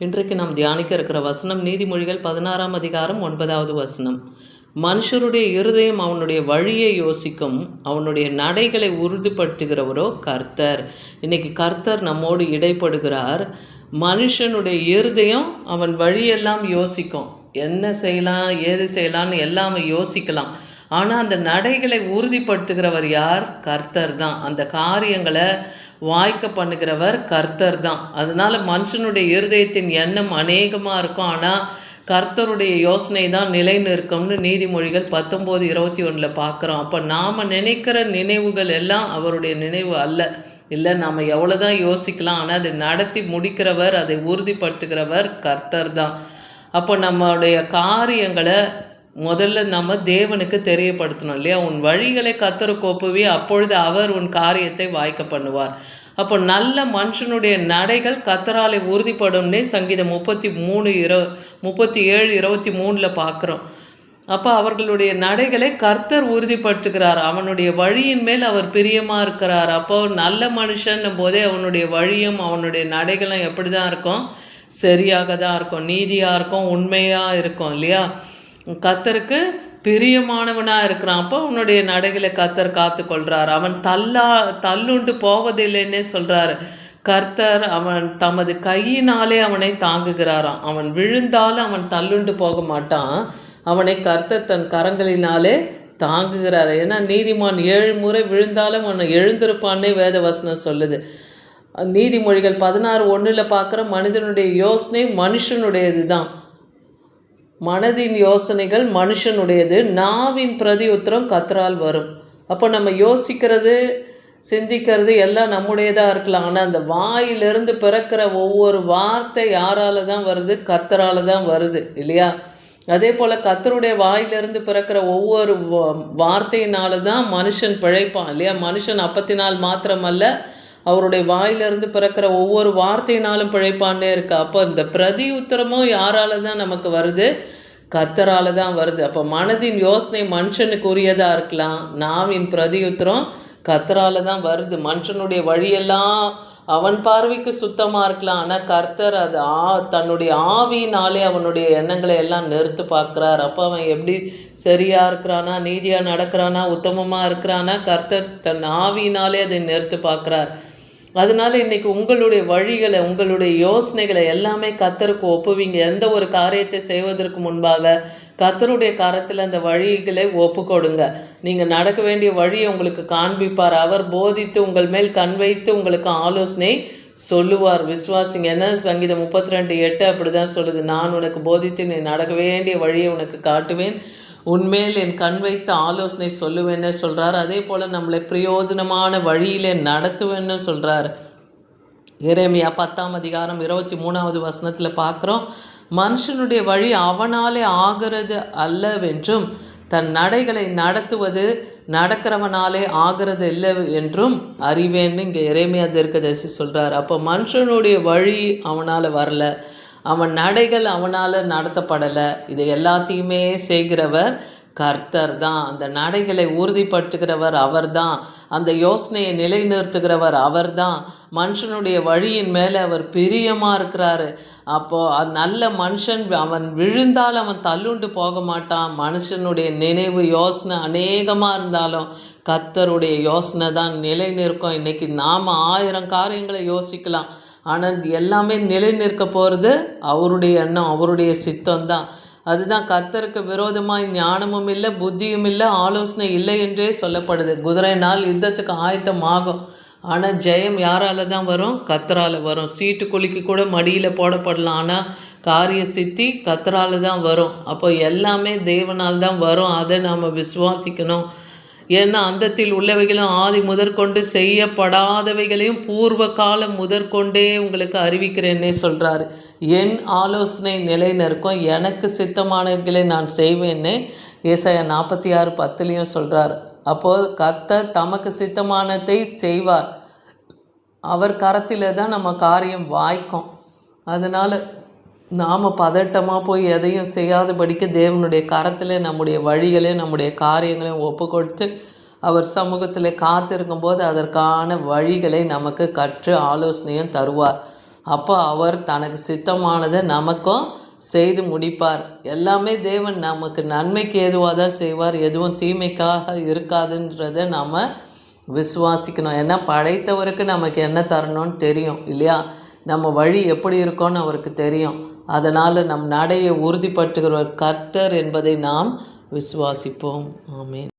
இன்றைக்கு நாம் தியானிக்க இருக்கிற வசனம் நீதிமொழிகள் 16ஆம் அதிகாரம் 9வது வசனம். மனுஷருடைய இருதயம் அவனுடைய வழியை யோசிக்கும், அவனுடைய நடைகளை உறுதிப்படுத்துகிறவரோ கர்த்தர். இன்னைக்கு கர்த்தர் நம்மோடு இடைப்படுகிறார். மனுஷனுடைய இருதயம் அவன் வழியெல்லாம் யோசிக்கும், என்ன செய்யலாம் ஏது செய்யலான்னு எல்லாமே யோசிக்கலாம். ஆனால் அந்த நடைகளை உறுதிப்படுத்துகிறவர் யார்? கர்த்தர் தான். அந்த காரியங்களை வாய்க்க பண்ணுகிறவர் கர்த்தர் தான். அதனால மனுஷனுடைய இருதயத்தின் எண்ணம் அநேகமாக இருக்கும், ஆனால் கர்த்தருடைய யோசனை தான் நிலை நிற்கும்னு நீதிமொழிகள் 19:21 பார்க்குறோம். அப்போ நாம் நினைக்கிற நினைவுகள் எல்லாம் அவருடைய நினைவு அல்ல. இல்லை, நாம் எவ்வளோதான் யோசிக்கலாம், ஆனால் அதை நடத்தி முடிக்கிறவர், அதை உறுதிப்படுத்துகிறவர் கர்த்தர் தான். அப்போ நம்மளுடைய காரியங்களை முதல்ல நம்ம தேவனுக்கு தெரியப்படுத்தணும் இல்லையா? உன் வழிகளை கர்த்தருக்கு ஒப்புவி, அப்பொழுது அவர் உன் காரியத்தை வாய்க்க பண்ணுவார். அப்போ நல்ல மனுஷனுடைய நடைகள் கர்த்தராலே உறுதிப்படும்னே சங்கீதம் 37:23 பார்க்குறோம். அப்போ அவர்களுடைய நடைகளை கர்த்தர் உறுதிப்படுத்துகிறார். அவனுடைய வழியின் மேல் அவர் பிரியமாக இருக்கிறார். அப்போ நல்ல மனுஷன் போதே அவனுடைய வழியும் அவனுடைய நடைகளும் எப்படி தான் இருக்கும்? சரியாக தான் இருக்கும், நீதியாக இருக்கும், உண்மையாக இருக்கும் இல்லையா? கர்த்தருக்கு பிரியமானவனாக இருக்கிறான். அப்போ அவனுடைய நடைகளை கர்த்தர் காத்து கொள்கிறார். அவன் தள்ளுண்டு போவதில்லைன்னே சொல்கிறார். கர்த்தர் அவன் தமது கையினாலே அவனை தாங்குகிறாராம். அவன் விழுந்தாலும் அவன் தள்ளுண்டு போக மாட்டான், அவனை கர்த்தர் தன் கரங்களினாலே தாங்குகிறார். ஏன்னா நீதிமான் 7 முறை விழுந்தாலும் அவனை எழுந்திருப்பான்னே வேத வசனம் சொல்லுது. நீதிமொழிகள் 16:1 பார்க்குற மனிதனுடைய யோசனை மனுஷனுடையது தான். மனதின் யோசனைகள் மனுஷனுடையது, நாவின் பிரதி உத்தரம் கர்த்தரால் வரும். அப்போ நம்ம யோசிக்கிறது சிந்திக்கிறது எல்லாம் நம்முடையதாக இருக்கலாம், ஆனால் அந்த வாயிலிருந்து பிறக்கிற ஒவ்வொரு வார்த்தை யாரால தான் வருது? கர்த்தரால் தான் வருது இல்லையா? அதே போல் கர்த்தருடைய வாயிலிருந்து பிறக்கிற ஒவ்வொரு வார்த்தையினால தான் மனுஷன் பிழைப்பான் இல்லையா? மனுஷன் அப்பத்தினால் மாத்திரமல்ல, அவருடைய வாயிலிருந்து பிறக்கிற ஒவ்வொரு வார்த்தையினாலும் பிழைப்பான்னே இருக்கு. அப்போ இந்த பிரதி உத்தரமும் யாரால தான் நமக்கு வருது? கர்த்தரால தான் வருது. அப்போ மனதின் யோசனை மனுஷனுக்கு உரியதாக இருக்கலாம், நாவின் பிரதி உத்தரம் கர்த்தரால தான் வருது. மனுஷனுடைய வழியெல்லாம் அவன் பார்வைக்கு சுத்தமாக இருக்கலாம், ஆனால் கர்த்தர் அது தன்னுடைய ஆவியினாலே அவனுடைய எண்ணங்களை எல்லாம் நிறுத்து பார்க்குறார். அப்போ அவன் எப்படி சரியாக இருக்கிறானா, நீதியாக நடக்கிறானா, உத்தமமாக இருக்கிறானா, கர்த்தர் தன் ஆவியினாலே அதை நிறுத்து பார்க்குறார். அதனால இன்றைக்கி உங்களுடைய வழிகளை உங்களுடைய யோசனைகளை எல்லாமே கர்த்தருக்கு ஒப்புவிங்க. எந்த ஒரு காரியத்தை செய்வதற்கு முன்பாக கர்த்தருடைய கரத்தில் அந்த வழிகளை ஒப்பு கொடுங்க. நீங்கள் நடக்க வேண்டிய வழியை உங்களுக்கு காண்பிப்பார். அவர் போதித்து உங்கள் மேல் கண் வைத்து உங்களுக்கு ஆலோசனை சொல்லுவார். விசுவாசிங்க. என்ன சங்கீதம் 32:8 அப்படி தான் சொல்லுது. நான் உனக்கு போதித்து நீ நடக்க வேண்டிய வழியை உனக்கு காட்டுவேன், உன்மேல் என் கண் வைத்து ஆலோசனை சொல்லுவேன்னு சொல்கிறார். அதே போல் நம்மளை பிரயோஜனமான வழியிலே நடத்துவேன்னு சொல்கிறார். எரேமியா 10:23 வசனத்தில் பார்க்குறோம், மனுஷனுடைய வழி அவனாலே ஆகிறது அல்லவென்றும் தன் நடைகளை நடத்துவது நடக்கிறவனாலே ஆகிறது இல்லை என்றும் அறிவேன்னு இங்கே எரேமியா தீர்க்கதரிசி சொல்கிறார். அப்போ மனுஷனுடைய வழி அவனால் வரல, அவன் நடைகள் அவனால் நடத்தப்படலை. இதை எல்லாத்தையுமே செய்கிறவர் கர்த்தர் தான். அந்த நடைகளை உறுதிப்படுத்துகிறவர் அவர் தான், அந்த யோசனையை நிலைநிறுத்துகிறவர் அவர் தான். மனுஷனுடைய வழியின் மேலே அவர் பிரியமாக இருக்கிறாரு. அப்போது நல்ல மனுஷன் அவன் விழுந்தால் அவன் தள்ளுண்டு போக மாட்டான். மனுஷனுடைய நினைவு யோசனை அநேகமாக இருந்தாலும் கர்த்தருடைய யோசனை தான் நிலை நிற்கும். இன்றைக்கி நாம் 1000 காரியங்களை யோசிக்கலாம், ஆனால் எல்லாமே நிலை நிற்க போகிறது அவருடைய எண்ணம், அவருடைய சித்தம் தான். அதுதான் கர்த்தருக்கு விரோதமாய் ஞானமும் இல்லை, புத்தியும் இல்லை, ஆலோசனை இல்லை என்றே சொல்லப்படுது. குதிரை நாள் யுத்தத்துக்கு ஆயத்தமாகும், ஆனால் ஜெயம் யாரால தான் வரும்? கர்த்தரால் வரும். சீட்டு குலுக்கி கூட மடியில் போடப்படலாம், ஆனால் காரிய சித்தி கர்த்தரால் தான் வரும். அப்போ எல்லாமே தேவனால் தான் வரும். அதை நாம் விசுவாசிக்கணும். ஏன்னா அந்தத்தில் உள்ளவைகளும் ஆதி முதற்கொண்டு செய்யப்படாதவைகளையும் பூர்வ காலம் முதற்கொண்டே உங்களுக்கு அறிவிக்கிறேன்னே சொல்கிறாரு. என் ஆலோசனை நிலை நிற்கும், எனக்கு சித்தமானவைகளை நான் செய்வேன்னு ஏசாயா 46:10 சொல்கிறார். அப்போது கர்த்தர் தமக்கு சித்தமானதை செய்வார். அவர் கரத்தில் தான் நம்ம காரியம் வாய்க்கும். அதனால் நாம் பதட்டமாக போய் எதையும் செய்யாதபடிக்கு தேவனுடைய கரத்தில் நம்முடைய வழிகளை நம்முடைய காரியங்களையும் ஒப்பு கொடுத்து அவர் சமூகத்தில் காத்திருக்கும்போது அதற்கான வழிகளை நமக்கு கற்று ஆலோசனையும் தருவார். அப்போ அவர் தனக்கு சித்தமானதை நமக்கும் செய்து முடிப்பார். எல்லாமே தேவன் நமக்கு நன்மைக்கு ஏதுவாக தான் செய்வார், எதுவும் தீமைக்காக இருக்காதுன்றதை நாம் விசுவாசிக்கணும். ஏன்னா படைத்தவருக்கு நமக்கு என்ன தரணும்னு தெரியும் இல்லையா? நம்ம வழி எப்படி இருக்கோன்னு அவருக்கு தெரியும். அதனால் நம் நடையை உறுதிப்படுத்துகிறவர் கர்த்தர் என்பதை நாம் விசுவாசிப்போம். ஆமென்.